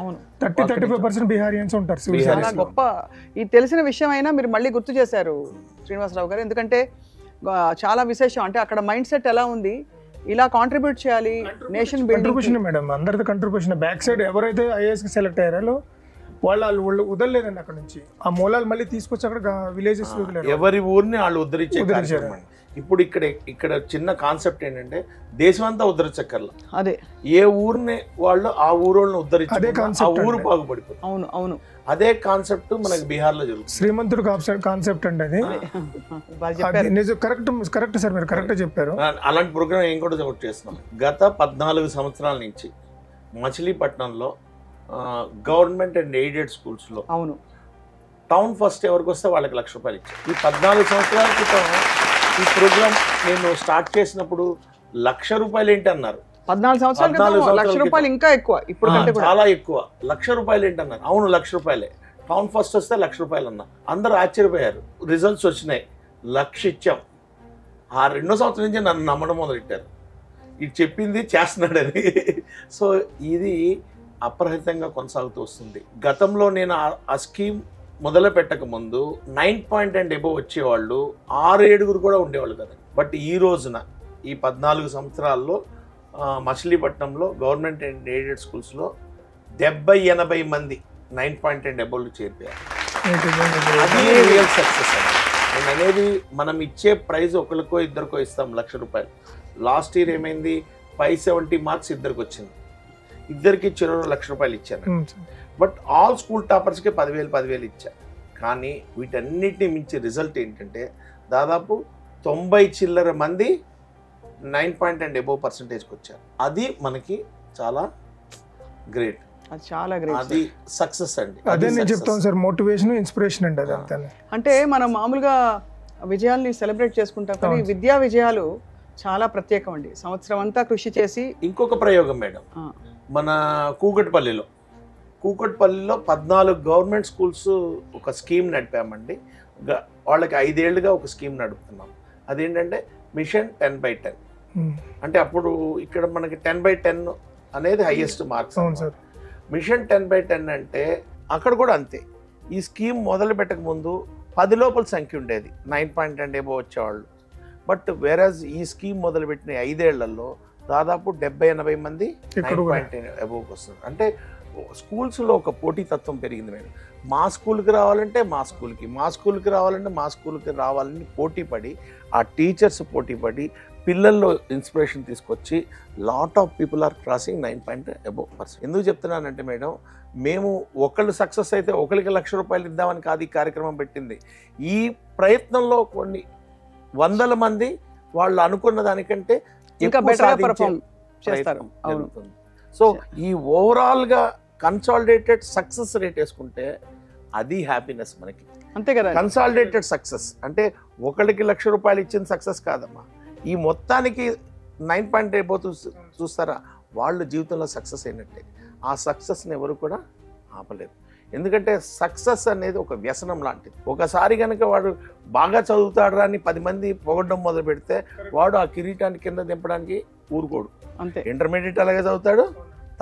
30-35% బిహారియన్స్ ఉంటారు సివిల్ చాలా సర్వీస్. గొప్ప ఈ తెలిసిన విషయం అయినా మీరు మళ్ళీ గుర్తు చేశారు శ్రీనివాసరావు గారు. ఎందుకంటే చాలా విశేషం. అంటే అక్కడ మైండ్ సెట్ ఎలా ఉంది, ఇలా కాంట్రిబ్యూట్ చేయాలి నేషన్ కంట్రిబ్యూషన్ మేడం, అందరిది కంట్రిబ్యూషన్. బ్యాక్ సైడ్ ఎవరైతే IAS కి సెలెక్ట్ అయ్యారో వాళ్ళు వదలలేదండి అక్కడ నుంచి. ఆ మూలాలు మళ్ళీ తీసుకొచ్చి అక్కడ విలేజెస్ ఎవరి ఊరిని వాళ్ళు ఉద్ధరించారు. ఇప్పుడు ఇక్కడ చిన్న కాన్సెప్ట్ ఏంటంటే దేశం అంతా ఉద్ధరించక్కర్లా, అదే ఏ ఊరిని వాళ్ళు ఆ ఊరోళ్ళని ఉద్ధరించారు, ఆ ఊరు బాగుపడిపోతుంది. అవును అవును, అదే కాన్సెప్ట్ మనకి బీహార్ లో జరుగుతుంది. శ్రీమంతుడు కాన్సెప్ట్ అండి అది. కరెక్ట్ సార్, మీరు కరెక్ట్ చెప్పారు. అలాంటి ప్రోగ్రామ్ ఏం కూడా చేస్తున్నాం. గత 14 సంవత్సరాల నుంచి మచిలీపట్నంలో గవర్నమెంట్ అండ్ ఎయిడెడ్ స్కూల్స్ లో అవును టౌన్ ఫస్ట్ ఎవరికి వస్తే వాళ్ళకి ₹1,00,000 ఇచ్చారు. ఈ 14 సంవత్సరాల క్రితం ఈ ప్రోగ్రామ్ నేను స్టార్ట్ చేసినప్పుడు ₹1,00,000 ఏంటి అన్నారు. 14 సంవత్సరాల క్రితం ₹1,00,000 ఇంకా ఎక్కువ, ఇప్పుడు కంటే కూడా చాలా ఎక్కువ. ₹1,00,000 ఏంటి అన్నారు. అవును, ₹1,00,000. టౌన్ ఫస్ట్ వస్తే ₹1,00,000 అన్నా. అందరూ ఆశ్చర్యపోయారు. రిజల్ట్స్ వచ్చినాయి, 1,00,000 ఇచ్చాం. ఆ 2వ సంవత్సరం నుంచి నన్ను నమ్మడం మొదలెట్టారు, ఇది చెప్పింది చేస్తున్నాడని. సో ఇది అప్రహితంగా కొనసాగుతూ వస్తుంది. గతంలో నేను ఆ స్కీమ్ మొదలు పెట్టక ముందు 9 and above వచ్చేవాళ్ళు 6-7 కూడా ఉండేవాళ్ళు కదా. బట్ ఈ రోజున ఈ 14 సంవత్సరాల్లో మచిలీపట్నంలో గవర్నమెంట్ అండ్ ఎయిడెడ్ స్కూల్స్లో 70-80 మంది 9 and above చేరిపోయారు. అది రియల్ సక్సెస్ అండి. నేను అనేది మనం ఇచ్చే ప్రైజ్ ఒకరికో ఇద్దరికో ఇస్తాం ₹1,00,000. లాస్ట్ ఇయర్ ఏమైంది, 570 మార్క్స్ ఇద్దరికి వచ్చింది, ఇద్దరికి చెరో ₹1,00,000 ఇచ్చాను. బట్ ఆల్ స్కూల్ టాపర్స్కి 10,000 ఇచ్చారు. కానీ వీటన్నిటిని మించి రిజల్ట్ ఏంటంటే దాదాపు 90 చిల్లర మంది 9 and above పర్సెంటేజ్కి వచ్చారు. అది మనకి చాలా గ్రేట్, చాలా గ్రేట్. అది సక్సెస్ అండి. అదే నేను చెప్తాను సార్, మోటివేషన్ ఇన్స్పిరేషన్ అండి అది అంతా. అంటే మనం మామూలుగా విజయాల్ని సెలబ్రేట్ చేసుకుంటాం, కానీ విద్యా విజయాలు చాలా ప్రత్యేకం అండి. సంవత్సరం అంతా కృషి చేసి. ఇంకొక ప్రయోగం మేడం, మన కూకట్పల్లిలో 14 గవర్నమెంట్ స్కూల్స్ ఒక స్కీమ్ నడిపామండి. వాళ్ళకి 5 ఏళ్ళుగా ఒక స్కీమ్ నడుపుతున్నాం. అదేంటంటే మిషన్ 10/10. అంటే అప్పుడు ఇక్కడ మనకి 10/10 అనేది హైయెస్ట్ మార్క్స్. మిషన్ 10/10 అంటే అక్కడ కూడా అంతే. ఈ స్కీమ్ మొదలు పెట్టక ముందు 10 లోపల సంఖ్య ఉండేది 9 and above వచ్చేవాళ్ళు. బట్ వేరాజ్ ఈ స్కీమ్ మొదలుపెట్టిన 5 ఏళ్లలో దాదాపు 70-80 మంది 9 and above వస్తుంది. అంటే స్కూల్స్లో ఒక పోటీతత్వం పెరిగింది మేడం. మా స్కూల్కి రావాలంటే మా స్కూల్కి రావాలని పోటీపడి, ఆ టీచర్స్ పోటీపడి పిల్లల్లో ఇన్స్పిరేషన్ తీసుకొచ్చి lot of people are crossing 9.above%. ఎందుకు చెప్తున్నానంటే మేడం, మేము ఒకళ్ళు సక్సెస్ అయితే ఒకరికి ₹1,00,000 ఇద్దామని కాదు ఈ కార్యక్రమం పెట్టింది. ఈ ప్రయత్నంలో కొన్ని వందల మంది వాళ్ళు అనుకున్న దానికంటే ఇంకా ఎక్కువ బెటర్గా సాధించే పర్ఫామ్ చేస్తారు. ప్రయత్నం జరుగుతుంది. సో ఈ ఓవరాల్గా కన్సాలిడేటెడ్ సక్సెస్ రేట్ వేసుకుంటే అది హ్యాపీనెస్ మనకి. అంతే కదా. కన్సాలిడేటెడ్ సక్సెస్ అంటే ఒకరికి ₹1,00,000 ఇచ్చిన సక్సెస్ కాదమ్మా, ఈ మొత్తానికి 9.8 చూస్తారా, వాళ్ళు జీవితంలో సక్సెస్ అయినట్టే. ఆ సక్సెస్ని ఎవరు కూడా ఆపలేరు. ఎందుకంటే సక్సెస్ అనేది ఒక వ్యసనం లాంటిది. ఒకసారి కనుక వాడు బాగా చదువుతాడు అని 10 మంది పొగడ్డం మొదలు పెడితే వాడు ఆ కిరీటాన్ని కింద దింపడానికి ఊరుకోడు. అంతే. ఇంటర్మీడియట్ అలాగే చదువుతాడు,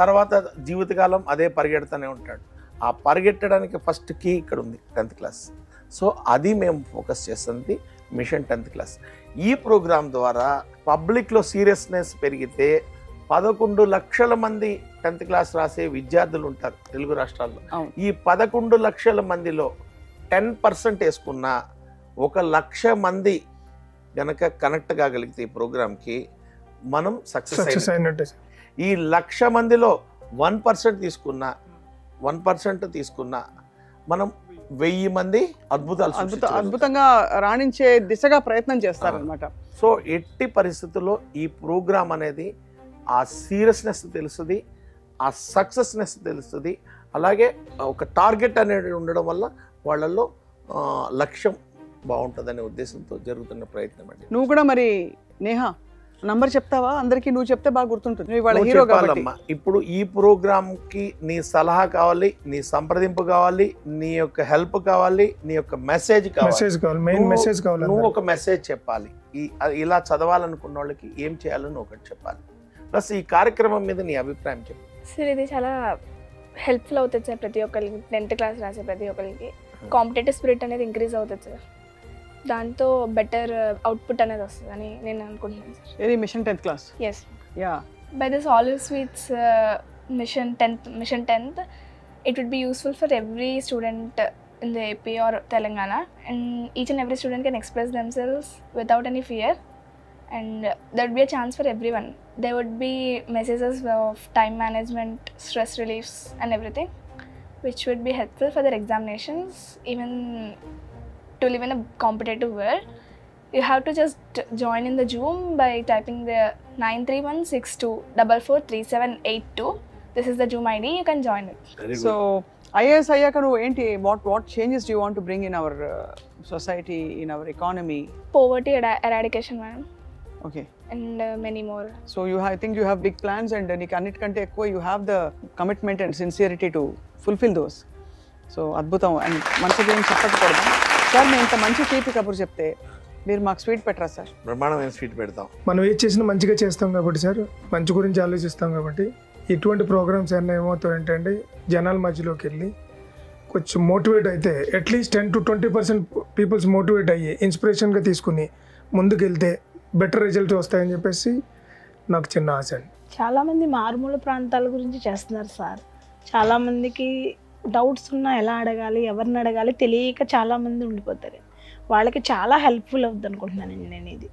తర్వాత జీవితకాలం అదే పరిగెడుతూనే ఉంటాడు. ఆ పరిగెట్టడానికి ఫస్ట్ కీ ఇక్కడ ఉంది, 10th క్లాస్. సో అది మేము ఫోకస్ చేస్తుంది మిషన్ 10th క్లాస్. ఈ ప్రోగ్రాం ద్వారా పబ్లిక్లో సీరియస్నెస్ పెరిగితే 11 లక్షల మంది 10th క్లాస్ రాసే విద్యార్థులు ఉంటారు తెలుగు రాష్ట్రాల్లో. ఈ 11 లక్షల మందిలో 10% వేసుకున్న 1,00,000 మంది గనక కనెక్ట్ కాగలిగితే ఈ ప్రోగ్రామ్కి మనం సక్సెస్ అయినట్టే. ఈ 1,00,000 మందిలో 1% తీసుకున్న మనం 1000 మంది అద్భుతంగా రాణించే దిశగా ప్రయత్నం చేస్తారనమాట. సో ఎట్టి పరిస్థితుల్లో ఈ ప్రోగ్రామ్ అనేది ఆ సీరియస్నెస్ తెలుస్తుంది, ఆ సక్సెస్నెస్ తెలుస్తుంది. అలాగే ఒక టార్గెట్ అనేది ఉండడం వల్ల వాళ్ళల్లో లక్ష్యం బాగుంటుందనే ఉద్దేశంతో జరుగుతున్న ప్రయత్నం అండి. నువ్వు కూడా మరి నేహా నంబర్ చెప్తావా అందరికి? నువ్వు చెప్తే బాగా గుర్తుంటుంది, నువ్వు ఇవాళ హీరో కాబట్టి. ఇప్పుడు ఈ ప్రోగ్రామ్ కి నీ సలహా కావాలి, నీ సంప్రదింపు కావాలి, నీ యొక్క హెల్ప్ కావాలి, నీ యొక్క మెసేజ్ కావాలి. నువ్వు ఒక మెసేజ్ చెప్పాలి, ఇలా చదవాలనుకున్న వాళ్ళకి ఏం చేయాలని ఒకటి చెప్పాలి. ప్లస్ ఈ కార్యక్రమం మీద నీ అభిప్రాయం చెప్పు. సార్ ఇది చాలా హెల్ప్ఫుల్ అవుతుంది సార్ ప్రతి ఒక్కరికి. 10th క్లాస్ రాసే ప్రతి ఒక్కరికి కాంపిటేటివ్ స్పిరిట్ అనేది ఇంక్రీజ్ అవుతుంది సార్. దాంతో బెటర్ అవుట్పుట్ అనేది వస్తుంది అని నేను అనుకుంటున్నాను సార్. ఇది mission 10th class. Yes. Yeah. By this all sweets mission 10th it would be useful for every student in the AP or Telangana, and each and every student can express themselves without any fear, and there would be a chance for everyone. There would be messages of time management, stress reliefs and everything, which would be helpful for their examinations. Even to live in a competitive world, you have to just join in the Zoom by typing the 931624438782. This is the Zoom ID, you can join it. So IAS అయ్యాక నువ్వు ఏంటి, what changes do you want to bring in our society, in our economy? Poverty eradication, madam. Okay. And many more. So I think you have big plans, and నీకు అన్నిటికంటే ఎక్కువ you have the commitment and sincerity to fulfill those. So అద్భుతం. And మనసుకి ఏం చెప్పకూడదు sir. మేము ఇంత మంచి తీపి కబురు చెప్తే మీరు మాకు స్వీట్ పెట్టరా సార్? బ్రహ్మాండమైన స్వీట్ పెడతాం. మనం ఏది చేసినా మంచిగా చేస్తాం కాబట్టి సార్, మంచి గురించి ఆలోచిస్తాం కాబట్టి ఇటువంటి ప్రోగ్రామ్స్ అన్నీ ఏమవుతాయి ఏంటంటే జనాల మధ్యలోకి వెళ్ళి కొంచెం మోటివేట్ అయితే అట్లీస్ట్ 10 to 20% పీపుల్స్ మోటివేట్ అయ్యి ఇన్స్పిరేషన్గా తీసుకుని ముందుకు వెళ్తే బెటర్ రిజల్ట్ వస్తాయని చెప్పేసి నాకు చిన్న ఆశ అండి. చాలామంది మారుమూల ప్రాంతాల గురించి చేస్తున్నారు సార్. చాలామందికి డౌట్స్ ఉన్నా ఎలా అడగాలి, ఎవరిని అడగాలి తెలియక చాలామంది ఉండిపోతారు. వాళ్ళకి చాలా హెల్ప్ఫుల్ అవుతుంది అనుకుంటున్నానండి నేను ఇది.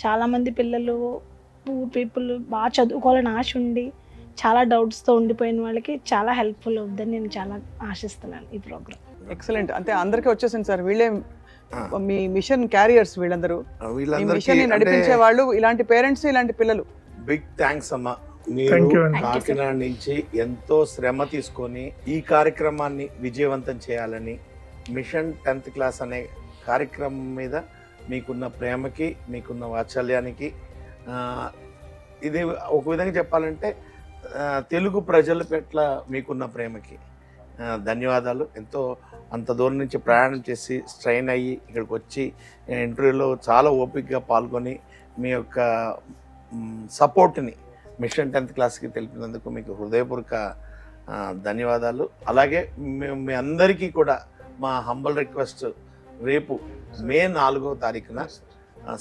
చాలామంది పిల్లలు పూర్ పీపుల్ బాగా చదువుకోవాలని ఆశ ఉండి చాలా డౌట్స్తో ఉండిపోయిన వాళ్ళకి చాలా హెల్ప్ఫుల్ అవుతుందని నేను చాలా ఆశిస్తున్నాను ఈ ప్రోగ్రామ్. ఎక్సలెంట్. అంటే అందరికీ వచ్చేసింది సార్. వీళ్ళే మీ మిషన్ క్యారియర్స్, వీళ్ళందరూ మిషన్ నడిపించే వాళ్ళు, ఇలాంటి పేరెంట్స్, ఇలాంటి పిల్లలు. బిగ్ థ్యాంక్స్ అమ్మా. మీరు కాకినాడ నుంచి ఎంతో శ్రమ తీసుకొని ఈ కార్యక్రమాన్ని విజయవంతం చేయాలని, మిషన్ 10th క్లాస్ అనే కార్యక్రమం మీద మీకున్న ప్రేమకి, మీకున్న వాత్సల్యానికి, ఇది ఒక విధంగా చెప్పాలంటే తెలుగు ప్రజల పట్ల మీకున్న ప్రేమకి ధన్యవాదాలు. ఎంతో అంత దూరం నుంచి ప్రయాణం చేసి స్ట్రైన్ అయ్యి ఇక్కడికి వచ్చి ఇంటర్వ్యూలో చాలా ఓపికగా పాల్గొని మీ యొక్క సపోర్ట్ని మిషన్ 10th క్లాస్కి తెలిపినందుకు మీకు హృదయపూర్వక ధన్యవాదాలు. అలాగే మీ అందరికీ కూడా మా హంబల్ రిక్వెస్ట్, రేపు మే 4వ తారీఖున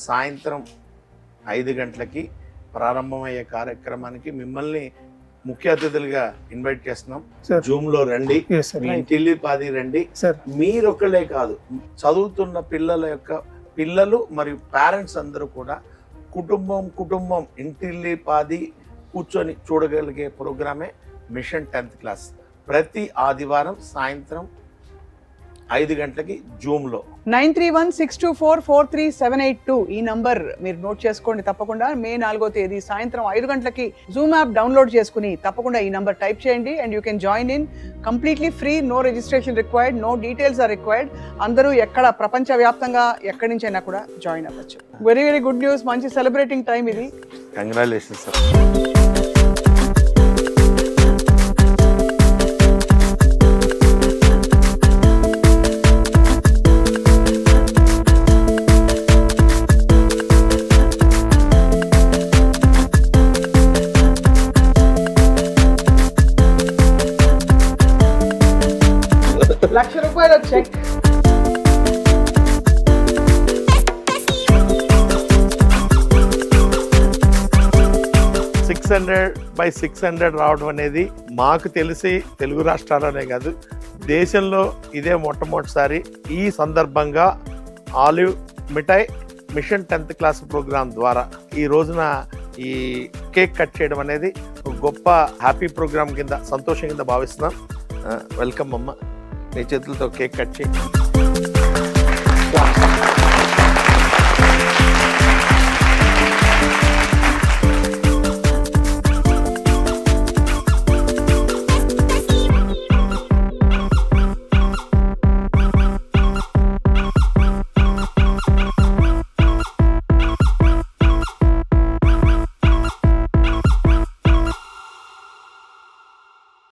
సాయంత్రం 5 గంటలకి ప్రారంభమయ్యే కార్యక్రమానికి మిమ్మల్ని ముఖ్య అతిథులుగా ఇన్వైట్ చేస్తున్నాం. Sir. జూమ్ లో రండి, Yes, sir. మీ ఇంటిల్లి పాది రండి. సార్ మీరొక్కలే కాదు, చదువుతున్న పిల్లలు మరియు పేరెంట్స్ అందరూ కూడా కుటుంబం ఇంటిల్లి పాది కూర్చొని చూడగలిగే ప్రోగ్రామే మిషన్ 10th క్లాస్. ప్రతి ఆదివారం సాయంత్రం 5 గంటలకి జూమ్లో. 9316244372 ఈ నంబర్ మీరు నోట్ చేసుకోండి తప్పకుండా. మే 4వ తేదీ సాయంత్రం 5 గంటలకి జూమ్ యాప్ డౌన్లోడ్ చేసుకుని తప్పకుండా ఈ నంబర్ టైప్ చేయండి and you can join in. Completely free, no registration required, no details are required. అందరూ ఎక్కడ ప్రపంచవ్యాప్తంగా ఎక్కడి నుంచైనా కూడా జాయిన్ అవ్వచ్చు. వెరీ వెరీ గుడ్ న్యూస్, మంచి సెలబ్రేటింగ్ టైం ఇది. Congratulations sir. ₹1,00,000 చెక్. $600/600 రావడం అనేది మాకు తెలిసి తెలుగు రాష్ట్రాల్లోనే కాదు, దేశంలో ఇదే మొట్టమొదటిసారి. ఈ సందర్భంగా ఆలివ్ మిఠాయి మిషన్ 10th క్లాస్ ప్రోగ్రాం ద్వారా ఈ రోజున ఈ కేక్ కట్ చేయడం అనేది ఒక గొప్ప హ్యాపీ ప్రోగ్రామ్ కింద, సంతోషం కింద భావిస్తున్నాం. వెల్కమ్ అమ్మ, నీ చేతులతో కేక్ కట్ చేయి.